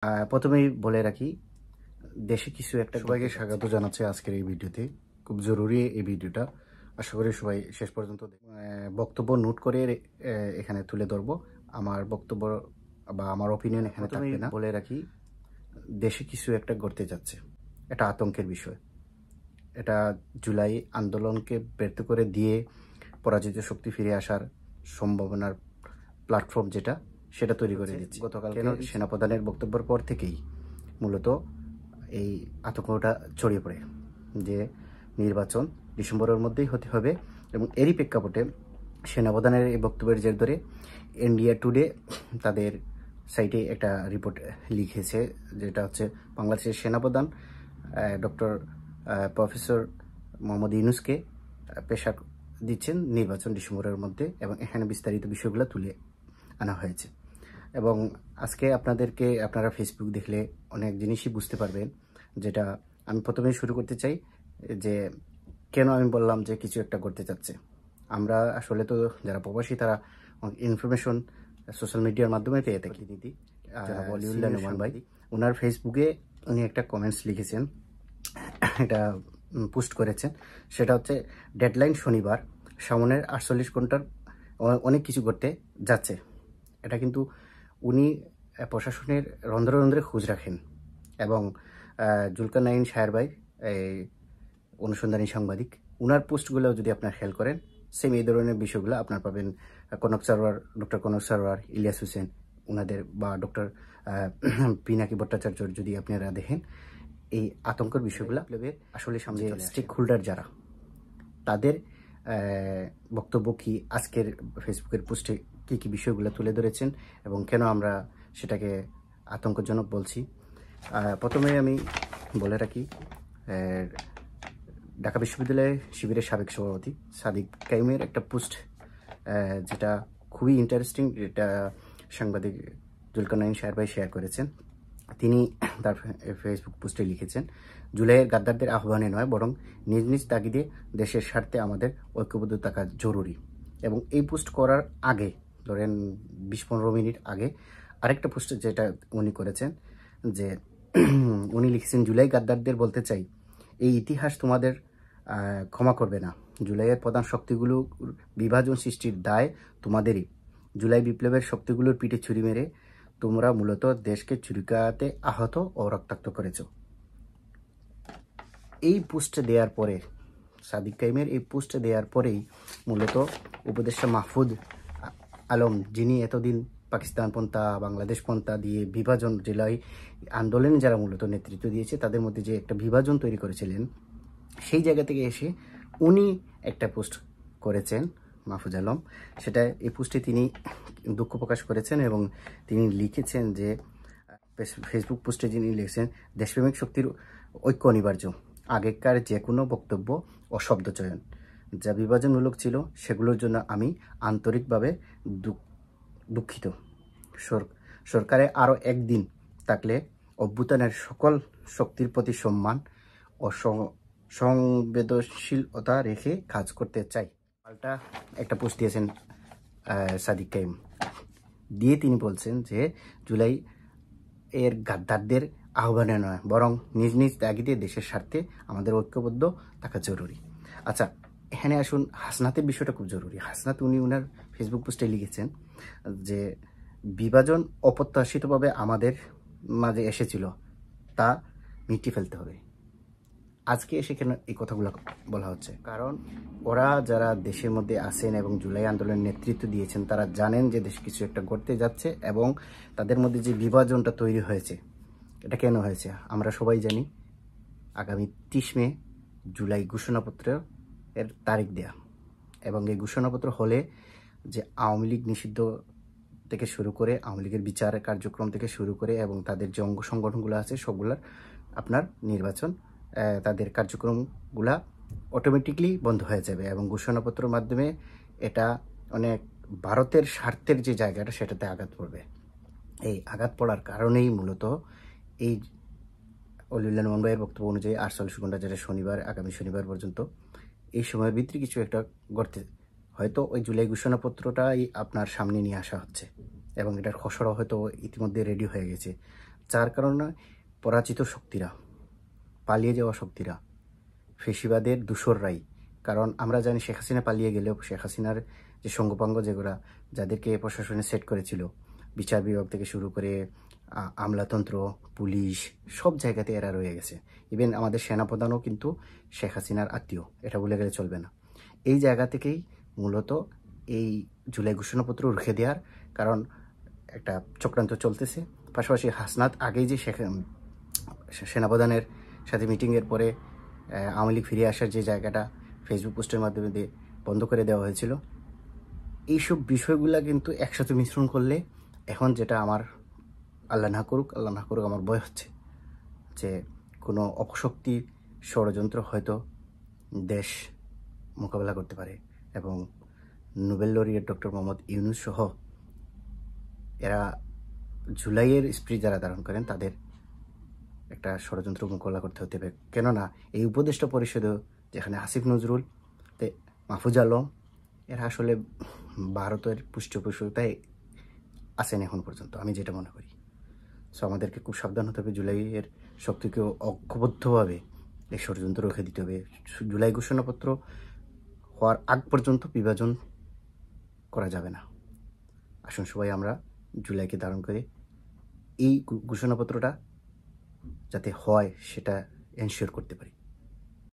প্রথমেই বলে রাখি, দেশে কিছু একটা সবাইকে স্বাগত জানাচ্ছি আজকের এই ভিডিওতে। খুব জরুরি এই ভিডিওটা, আশা করি সবাই শেষ পর্যন্ত বক্তব্য নোট করে এখানে তুলে ধরবো। আমার বক্তব্য বা আমার অপিনিয়ন এখানে থাকবে না। বলে রাখি, দেশে কিছু একটা ঘটতে যাচ্ছে, এটা আতঙ্কের বিষয়। এটা জুলাই আন্দোলনকে ব্যর্থ করে দিয়ে পরাজিত শক্তি ফিরে আসার সম্ভাবনার প্ল্যাটফর্ম সেটা তৈরি করে দিচ্ছে। গতকাল সেনাপ্রধানের বক্তব্যের পর থেকেই মূলত এই আতঙ্কটা ছড়িয়ে পড়ে যে নির্বাচন ডিসেম্বরের মধ্যেই হতে হবে, এবং এরই প্রেক্ষাপটে সেনাপ্রধানের এই বক্তব্যের জের ধরে ইন্ডিয়া টুডে তাদের সাইটে একটা রিপোর্ট লিখেছে, যেটা হচ্ছে বাংলাদেশের সেনাপ্রধান ডক্টর প্রফেসর মোহাম্মদ ইউনূসকে পেশা দিচ্ছেন নির্বাচন ডিসেম্বরের মধ্যে, এবং এখানে বিস্তারিত বিষয়গুলো তুলে আনা হয়েছে। এবং আজকে আপনারা ফেসবুক দেখলে অনেক জিনিসই বুঝতে পারবেন, যেটা আমি প্রথমেই শুরু করতে চাই যে কেন আমি বললাম যে কিছু একটা করতে চাচ্ছে। আমরা আসলে তো যারা প্রবাসী তারা ইনফরমেশন সোশ্যাল মিডিয়ার মাধ্যমে পেয়ে থাকি। নীতি বলিউল্লাহ নোমান ভাই, ওনার ফেসবুকে উনি একটা কমেন্টস লিখেছেন, এটা পোস্ট করেছেন, সেটা হচ্ছে ডেডলাইন শনিবার, সামনের 48 ঘন্টার অনেক কিছু করতে যাচ্ছে। এটা কিন্তু উনি প্রশাসনের রন্ধ্রে রন্ধ্রে খোঁজ রাখেন, এবং জুলকারনাইন শাহের ভাই অনুসন্ধানী সাংবাদিক, উনার পোস্টগুলো যদি আপনার খেয়াল করেন, সেম এই ধরনের বিষয়গুলো আপনার পাবেন। ডক্টর কনক সারোয়ার, ইলিয়াস হোসেন উনাদের, বা ডক্টর পিনাকি ভট্টাচার্য, যদি আপনারা দেখেন এই আতঙ্কের বিষয়গুলো আসলে সামনে স্টেক হোল্ডার যারা, তাদের বক্তব্য কি আজকের ফেসবুকের পোস্টে কী কী বিষয়গুলো তুলে ধরেছেন এবং কেন আমরা সেটাকে আতঙ্কজনক বলছি। প্রথমে আমি বলে রাখি, ঢাকা বিশ্ববিদ্যালয় শিবিরের সাবেক সভাপতি সাদিক কাইমের একটা পোস্ট, যেটা খুবই ইন্টারেস্টিং, এটা সাংবাদিক জুলকারনাইন শাহের ভাই শেয়ার করেছেন। তিনি তার ফেসবুক পোস্টে লিখেছেন, জুলাইয়ের গাদ্দারদের আহ্বানে নয়, বরং নিজ নিজ তাগিদে দেশের স্বার্থে আমাদের ঐক্যবদ্ধ থাকা জরুরি। এবং এই পোস্ট করার আগে, ধরেন 20-15 মিনিট আগে আরেকটা পোস্ট যেটা উনি করেছেন, যে উনি লিখেছেন, জুলাই গাদ্দারদের বলতে চাই, এই ইতিহাস তোমাদের ক্ষমা করবে না। জুলাইয়ের প্রধান শক্তিগুলোর বিভাজন সৃষ্টির দায় তোমাদেরই। জুলাই বিপ্লবের শক্তিগুলোর পিঠে ছুরি মেরে তোমরা মূলত দেশকে ছুরিকাতে আহত ও রক্তাক্ত করেছ। এই পোস্ট দেওয়ার পরে, সাদিক কাইমের এই পোস্ট দেওয়ার পরেই মূলত উপদেষ্টা মাহফুজ আলম, যিনি এতদিন পাকিস্তান পন্থা বাংলাদেশ পন্থা দিয়ে বিভাজন, জেলায় আন্দোলনে যারা মূলত নেতৃত্ব দিয়েছে তাদের মধ্যে যে একটা বিভাজন তৈরি করেছিলেন, সেই জায়গা থেকে এসে উনি একটা পোস্ট করেছেন, মাহফুজ আলম। সেটা এই পোস্টে তিনি দুঃখ প্রকাশ করেছেন, এবং তিনি লিখেছেন যে ফেসবুক পোস্টে যিনি লিখেছেন, দেশপ্রেমিক শক্তির ঐক্য অনিবার্য। আগেকার যে কোনো বক্তব্য ও শব্দচয়ন যা বিভাজনমূলক ছিল, সেগুলোর জন্য আমি আন্তরিকভাবে দুঃখিত। সরকারে আরও একদিন থাকলে অভ্যুত্থানের সকল শক্তির প্রতি সম্মান ও সংবেদনশীলতা রেখে কাজ করতে চাই। পাল্টা একটা পোস্ট দিয়েছেন সাদিক কাইম, দিয়ে তিনি বলছেন যে জুলাই এর গাদ্দারদের আহ্বানে নয়, বরং নিজ নিজ তাগিদে দেশের স্বার্থে আমাদের ঐক্যবদ্ধ থাকা জরুরি। আচ্ছা, এখানে আসুন, হাসনাতের বিষয়টা খুব জরুরি। হাসনাত উনি ওনার ফেসবুক পোস্টে লিখেছেন যে বিভাজন অপ্রত্যাশিতভাবে আমাদের মাঝে এসেছিল, তা মিটিয়ে ফেলতে হবে। আজকে এসে কেন এই কথাগুলো বলা হচ্ছে? কারণ ওরা যারা দেশের মধ্যে আছেন এবং জুলাই আন্দোলনের নেতৃত্ব দিয়েছেন, তারা জানেন যে দেশ কিছু একটা করতে যাচ্ছে, এবং তাদের মধ্যে যে বিভাজনটা তৈরি হয়েছে, এটা কেন হয়েছে আমরা সবাই জানি। আগামী 30 মে জুলাই ঘোষণাপত্র এর তারিখ দেয়া, এবং এই ঘোষণাপত্র হলে যে আওয়ামী লীগ নিষিদ্ধ থেকে শুরু করে, আওয়ামী লীগের বিচার কার্যক্রম থেকে শুরু করে, এবং তাদের যে অঙ্গ সংগঠনগুলো আছে সবগুলার আপনার নির্বাচন, তাদের কার্যক্রমগুলা অটোমেটিকলি বন্ধ হয়ে যাবে, এবং ঘোষণাপত্রের মাধ্যমে এটা অনেক ভারতের স্বার্থের যে জায়গাটা সেটাতে আঘাত পড়বে। এই আঘাত পড়ার কারণেই মূলত এই অলিউল্লাহ নোমান ভাইয়ের বক্তব্য অনুযায়ী 48 ঘন্টা, যেটা আগামী শনিবার পর্যন্ত, এই সময়ের ভিতরে কিছু একটা করতে, হয়তো ওই জুলাই ঘোষণাপত্রটাই আপনার সামনে নিয়ে আসা হচ্ছে, এবং এটার খসড়া হয়তো ইতিমধ্যে রেডি হয়ে গেছে। যার কারণে পরাজিত শক্তিরা, পালিয়ে যাওয়া শক্তিরা, ফেসিবাদের দূষররাই, কারণ আমরা জানি শেখ হাসিনা পালিয়ে গেলেও শেখ হাসিনার যে সঙ্গপাঙ্গ যেগুলা যাদেরকে প্রশাসনে সেট করেছিল, বিচার বিভাগ থেকে শুরু করে আমলাতন্ত্র, পুলিশ, সব জায়গাতে এরা রয়ে গেছে। ইভেন আমাদের সেনাপ্রধানও কিন্তু শেখ হাসিনার আত্মীয়, এটা বলে গেলে চলবে না। এই জায়গা থেকেই মূলত এই জুলাই ঘোষণাপত্র রুখে দেওয়ার কারণ একটা চক্রান্ত চলতেছে। পাশাপাশি হাসনাত আগেই যে সেনাপ্রধানের সাথে মিটিংয়ের পরে আওয়ামী লীগ ফিরে আসার যে জায়গাটা ফেসবুক পোস্টের মাধ্যমে দিয়ে বন্ধ করে দেওয়া হয়েছিল, এইসব বিষয়গুলা কিন্তু একসাথে মিশ্রণ করলে এখন যেটা আমার আল্লাহ না করুক আমার ভয় হচ্ছে যে কোনো অপশক্তির ষড়যন্ত্র হয়তো দেশ মোকাবেলা করতে পারে এবং Nobel laureate doctor Mohammad Yunus সহ এরা জুলাইয়ের স্পিরিট যারা ধারণ করেন তাদের একটা ষড়যন্ত্র মোকাবেলা করতে হতে হবে। কেননা এই উপদেষ্টা পরিষদেও যেখানে আসিফ নজরুল, মাহফুজ আলম, এরা আসলে ভারতের পৃষ্ঠপোষকতায় আসেন এখন পর্যন্ত, আমি যেটা মনে করি। সো আমাদেরকে খুব সাবধান হতে হবে, জুলাইয়ের শক্তিকে ঐক্যবদ্ধভাবে এই ষড়যন্ত্র রুখে দিতে হবে। জুলাই ঘোষণাপত্র হওয়ার আগ পর্যন্ত বিভাজন করা যাবে না। আসুন সবাই আমরা জুলাইকে ধারণ করে এই ঘোষণাপত্রটা যাতে হয় সেটা এনশিওর করতে পারি।